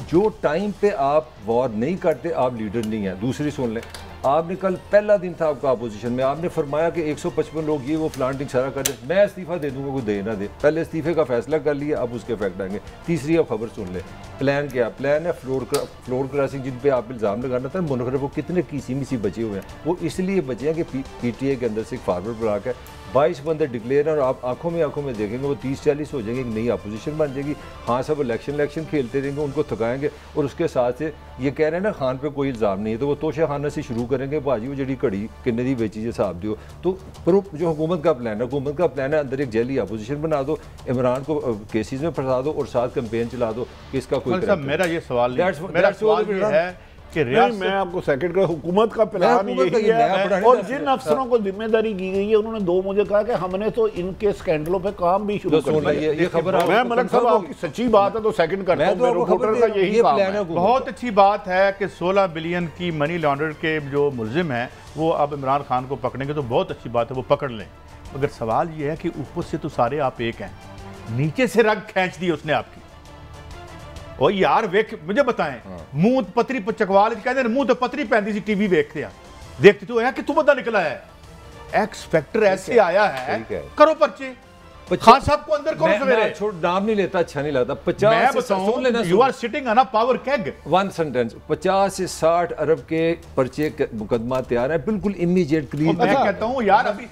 जो टाइम पे आप वॉर नहीं करते आप लीडर नहीं है। दूसरी सुन लें, आपने कल पहला दिन था आपका अपोजिशन में, आपने फरमाया कि 155 लोग ये वो प्लांटिंग सारा कर दे, मैं इस्तीफा दे दूंगा, कोई दे ना दे। पहले इस्तीफे का फैसला कर लिया, अब उसके इफेक्ट आएंगे। तीसरी अब खबर सुन ले, प्लान क्या प्लान है? फ्लोर क्रॉसिंग जिन पे आप इल्ज़ाम लगाना था मुनकर, वो कितने किसी मिसी बचे हुए हैं। वो इसलिए बचे हैं कि PTA के अंदर से एक फारवर्ड ब्लॉक है, 22 बंदे डिक्लेयर हैं और आप आंखों में देखेंगे वो 30-40 हो जाएंगे, एक नई अपोजिशन बन जाएगी। हाँ सब इलेक्शन खेलते रहेंगे, उनको थकाएंगे और उसके साथ से ये कह रहे हैं ना खान पे कोई इल्ज़ाम नहीं है, तो वो तोशा खाना से शुरू करेंगे, भाजी वो जड़ी घड़ी किन्ने दी बेची जो हिसाब दियो। तो पर जो हुकूमत का प्लान है अंदर एक जैली अपोजिशन बना दो, इमरान को केसेस में फंसा दो और साथ कैंपेन चला दो कि इसका कोई। मेरा ये सवाल है कि मैं आपको सेकंड का हुकूमत का प्लान यही है, और जिन अफसरों को जिम्मेदारी दी गई है उन्होंने दो मुझे कहा कि हमने तो इनके स्कैंडलों पे काम भी शुरू कर दिया। ये खबर मैं मलक साहब आपकी सच्ची बात है तो सेकंड करता हूं, रिपोर्टर का यही काम है। बहुत अच्छी बात है कि 16 बिलियन की मनी लॉन्डर के जो मुलजिम हैं वो अब इमरान खान को पकड़ेंगे, तो बहुत अच्छी बात है, वो पकड़ लें। मगर सवाल ये है कि ऊपर से तो सारे आप एक हैं, नीचे से रग खींच दी उसने आपकी। ओ यार वेख मुझे बताएं, मुंह पतरी चकवाल कहते मुंह तो पतरी पैंदी सी टीवी देखते तो कि तू बंदा निकला है, एक्स फैक्टर ऐसे आया है, करो पर्चे। खान साहब को अंदर कौन सवेरे छोड़ नाम नहीं लेता, अच्छा नहीं लगता। 50 you are sitting on a power keg. One sentence 50 से 60 अरब के पर्चे मुकदमा तैयार है, बिल्कुल इमीडिएट क्लीन। मैं कहता हूं यार अभी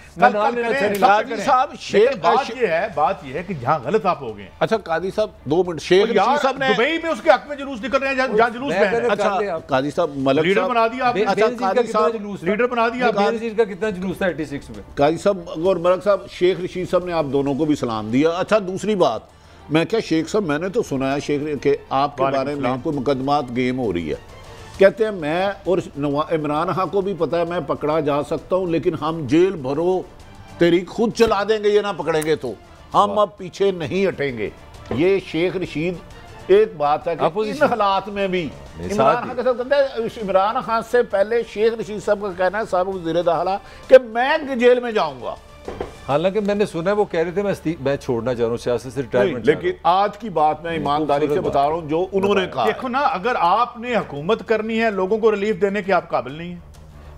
बात ये है कि जहां गलत आप हो गए। अच्छा कादी साहब 2 मिनट, शेख रशीद साहब ने दुबई में उसके हक में जुलूस निकल रहे हैं जहां जुलूस में है। अच्छा कादी साहब मलक लीडर बना दिया आपने। अच्छा कादी साहब लीडर बना दिया आपने का कितना जुलूस था 86 में। कादी साहब और मलक साहब, शेख रशीद साहब ने आप दोनों भी सलाम दिया। अच्छा दूसरी बात, मैं क्या शेख साहब मैंने तो सुना है शेख के आपके बारे में कोई मुकदमात गेम हो रही है, कहते हैं मैं और इमरान खान को भी पता है मैं पकड़ा जा सकता हूं, लेकिन हम जेल भरो तेरी खुद चला देंगे, ये ना पकड़ेंगे तो हम अब पीछे नहीं हटेंगे। ये शेख रशीद एक बात है कि इन हालात में भी इमरान खान के साथ कहते हैं, इमरान खान से पहले शेख रशीद साहब का कहना है, साहब वज़ीर दाखिला, कि मैं जेल में जाऊंगा। हालांकि मैंने सुना है वो कह रहे थे मैं छोड़ना चाह रहा हूँ सियासत से, रिटायरमेंट। लेकिन आज की बात मैं ईमानदारी से बता रहा हूँ जो उन्होंने कहा। देखो ना, अगर आपने हुकूमत करनी है, लोगों को रिलीफ देने के आप काबिल नहीं है,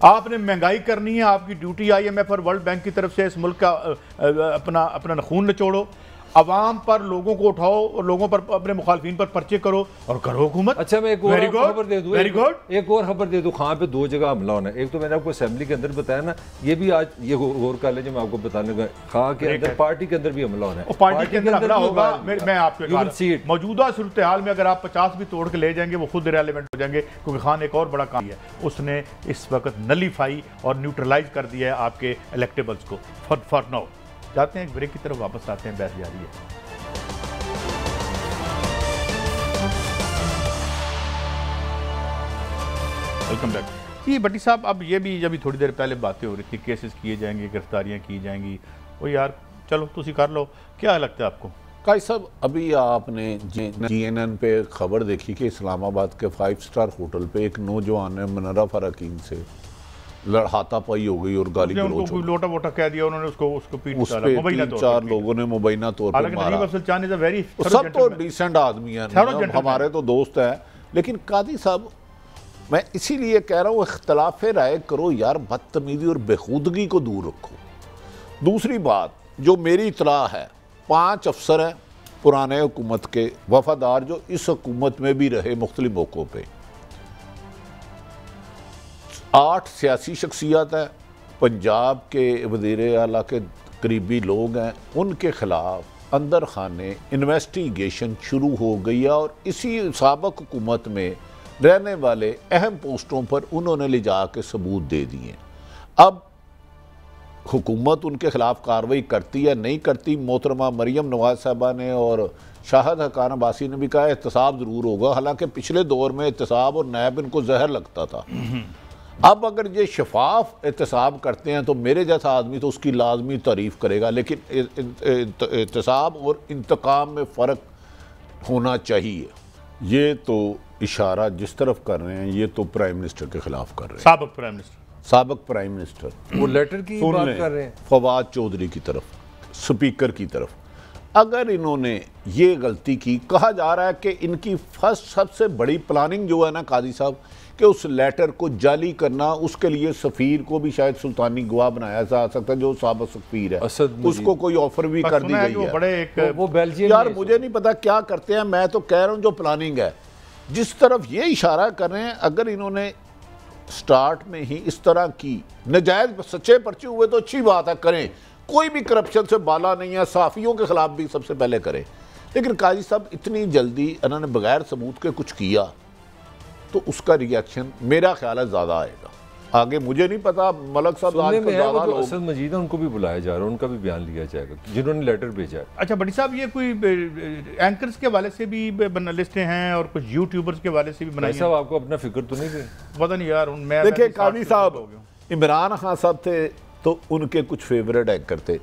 आपने महंगाई करनी है, आपकी ड्यूटी IMF और वर्ल्ड बैंक की तरफ से इस मुल्क का अपना खून निचोड़ो, अवाम पर लोगों को उठाओ और लोगों पर अपने मुखालफिन पर पर्चे करो और करो हुकूमत। अच्छा, मैं एक और खबर दे दूं, वेरी गुड, एक और खबर दे दूं। खां पे 2 जगह हमला होना है। एक तो मैंने आपको असेंबली के अंदर बताया ना, ये भी आज ये गौर कर लें जो मैं आपको बताने का, खां के अंदर पार्टी के अंदर भी हमला होना है। पार्टी के अंदर हमला होगा। मैं आपको मौजूदा सूरत हाल में अगर आप 50 भी तोड़ के ले जाएंगे वो खुद इरेलेवेंट हो जाएंगे, क्योंकि खान एक और बड़ा काम है, उसने इस वक्त नलीफाई और न्यूट्रलाइज कर दिया है आपके इलेक्टेबल्स को फॉर नाउ। जाते हैं एक ब्रेक की तरफ, वापस आते हैं, बहस जारी है। Welcome back. जी भट्टी साहब, अब ये भी अभी थोड़ी देर पहले बातें हो रही थी, केसेस किए जाएंगे, गिरफ्तारियां की जाएंगी, वो यार चलो तुसी कर लो, क्या लगता है आपको? काई साहब, अभी आपने GNN पे खबर देखी कि इस्लामाबाद के 5 स्टार होटल पे एक नौजवान ने मुनर्रफ अरकीन से हाथापाई हो गई और गाली गलौज, लोटा वोटा कह दिया उन्होंने, उसको पीट उस पे 3-4 लोगों ने मुबैना तौर पर मारा। सब तो डिसेंट आदमी है, हमारे तो दोस्त है, लेकिन कादी साहब मैं इसीलिए कह रहा हूँ इख्तलाफ राय करो यार, बदतमीजी और बेखुदगी को दूर रखो। दूसरी बात जो मेरी इतला है, 5 अफसर हैं पुराने हुकूमत के वफादार जो इस हुकूमत में भी रहे मुख्तलिफ मौक़ों पे, 8 सियासी शख्सियत है, पंजाब के वज़ीर आला के करीबी लोग हैं, उनके खिलाफ अंदर खाने इन्वेस्टिगेशन शुरू हो गई है और इसी साबिक़ हुकूमत में रहने वाले अहम पोस्टों पर उन्होंने ले जा के सबूत दे दिए। अब हुकूमत उनके खिलाफ कार्रवाई करती है नहीं करती, मोहतरमा मरियम नवाज साहबा ने और शाहिद हकान अब्बासी ने भी कहा एहतसाब ज़रूर होगा, हालांकि पिछले दौर में एहतसाब और नैब इनको जहर लगता था। अब अगर ये शफाफ एहतसाब करते हैं तो मेरे जैसा आदमी तो उसकी लाजमी तारीफ़ करेगा, लेकिन एहतसाब और इंतकाम में फ़र्क होना चाहिए। ये तो इशारा जिस तरफ कर रहे हैं ये तो प्राइम मिनिस्टर के खिलाफ कर रहे हैं, साबिक़ प्राइम मिनिस्टर वो लेटर की बात कर रहे हैं फवाद चौधरी की तरफ, स्पीकर की तरफ। अगर इन्होंने ये गलती की, कहा जा रहा है कि इनकी फर्स्ट सबसे बड़ी प्लानिंग जो है ना कादी साहब, कि उस लेटर को जाली करना, उसके लिए सफ़ीर को भी शायद सुल्तानी गवाह बनाया जा सकता है, जो साबिक़ सफ़ीर है, उसको कोई ऑफर भी कर दी गई है। वो बेल्जियम यार मुझे नहीं पता क्या करते हैं, मैं तो कह रहा हूँ जो प्लानिंग है, जिस तरफ ये इशारा कर रहे हैं, अगर इन्होंने स्टार्ट में ही इस तरह की नजायज़ सच्चे पर्चे हुए तो अच्छी बात है, करें, कोई भी करप्शन से बाला नहीं है, साफ़ियों के खिलाफ भी सबसे पहले करें, लेकिन काजी साहब इतनी जल्दी इन्होंने बगैर सबूत के कुछ किया तो उसका रिएक्शन मेरा ख्याल है ज़्यादा आएगा। आगे मुझे नहीं पता, मलक साहब असद मजीद है उनको भी बुलाया जा रहा है, उनका भी बयान लिया जाएगा जिन्होंने लेटर भेजा है। अच्छा भट्टी साहब, ये कोई एंकर्स के हवाले से भी लिस्टें हैं और कुछ यूट्यूबर्स के हवाले से भी बनाई साहब, आपको अपना फिक्र तो नहीं पता नहीं यार। देखिए कादी साहब, इमरान खान साहब थे तो उनके कुछ फेवरेट एंकर थे,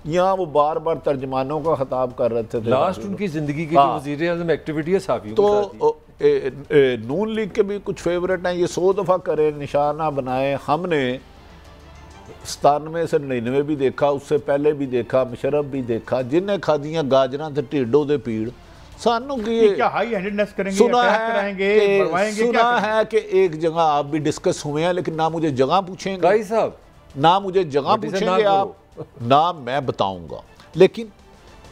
यहाँ वो बार बार तर्जमानों का खिताब कर रहे थे, लास्ट उनकी जिंदगी की वज़ीर आज़म एक्टिविटी है साफियों तो नून लीग के भी कुछ फेवरेट हैं, ये 100 दफ़ा करें निशाना बनाए। हमने 97 से 99 भी देखा, उससे पहले भी देखा, मुशर्रफ भी देखा, जिन्हें खादियाँ गाजरा थे ढिडों दे पीड़, सानू की क्या हाई हैंडेडनेस करेंगे, सुना है कि एक जगह आप भी डिस्कस हुए हैं, लेकिन ना मुझे जगह पूछेंगे साहब, ना मुझे जगह पूछेंगे आप, ना मैं बताऊंगा, लेकिन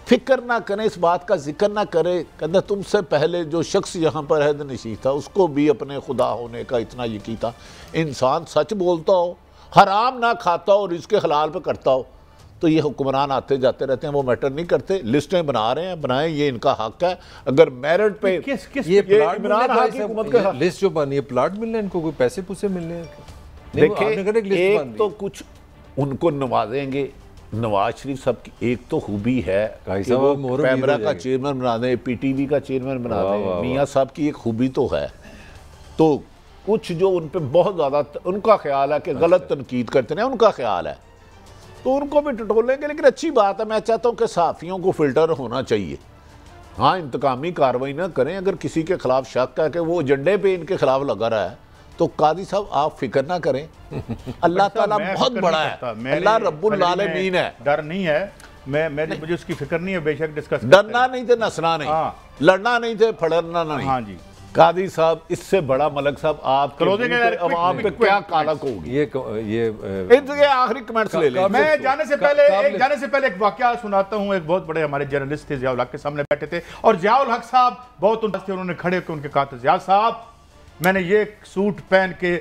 फिक्र ना करें, इस बात का जिक्र ना करें। कहते तुमसे पहले जो शख्स यहाँ पर है नशीं था, उसको भी अपने खुदा होने का इतना यकीन था। इंसान सच बोलता हो, हराम ना खाता हो और इसके हलाल पे करता हो, तो ये हुक्मरान आते जाते रहते हैं, वो मैटर नहीं करते। लिस्टें बना रहे हैं, बनाएं, ये इनका हक है। अगर मेरिट पे लिस्ट जो बनी है, प्लाट मिलने इनको, कोई पैसे पूसे मिलने, देखिए एक तो कुछ उनको नवाजेंगे। नवाज शरीफ साहब की एक तो खूबी है कि वो कैमरा का चेयरमैन बना दें, PTV का चेयरमैन बना दें, मियाँ साहब की एक खूबी तो है। तो कुछ जो उन पर बहुत ज़्यादा उनका ख्याल है कि गलत तनकीद करते हैं, उनका ख्याल है, तो उनको भी टटोलेंगे। लेकिन अच्छी बात है, मैं चाहता हूँ कि सहाफ़ियों को फ़िल्टर होना चाहिए। हाँ, इंतकामी कार्रवाई ना करें। अगर किसी के खिलाफ शक है कि वो एजेंडे पे इनके खिलाफ लगा रहा है तो कादी साहब आप फिक्र ना करें, अल्लाह ताला बहुत बड़ा है, अल्लाह रब्बुल आलमीन है। डर नहीं है, मुझे उसकी फिक्र नहीं है, बेशक डिस्कस डरना नहीं थे, नसना नहीं, लड़ना नहीं थे, फड़ना नहीं। हाँ जी कादी साहब, इससे बड़ा मलक साहब आप पे क्या कालक होगी। ये आखिरी कमेंट्स ले लें। मैं जाने से पहले एक वाकया सुनाता हूँ। एक बहुत बड़े हमारे जर्नलिस्ट थे, जियाउल हक के सामने बैठे थे और जियाउल हक साहब बहुत उन्होंने खड़े होकर उनके कहा था, जिया साहब मैंने ये सूट पहन के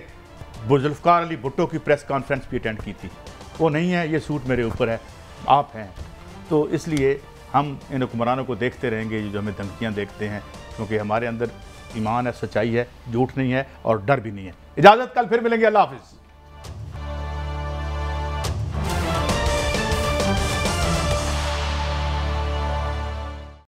जुल्फकार अली भुट्टो की प्रेस कॉन्फ्रेंस भी अटेंड की थी, वो नहीं है, ये सूट मेरे ऊपर है, आप हैं। तो इसलिए हम इन हुक्मरानों को देखते रहेंगे जो हमें धमकियाँ देखते हैं, क्योंकि हमारे अंदर ईमान है, सच्चाई है, झूठ नहीं है और डर भी नहीं है। इजाज़त, कल फिर मिलेंगे। अल्लाह हाफिज़।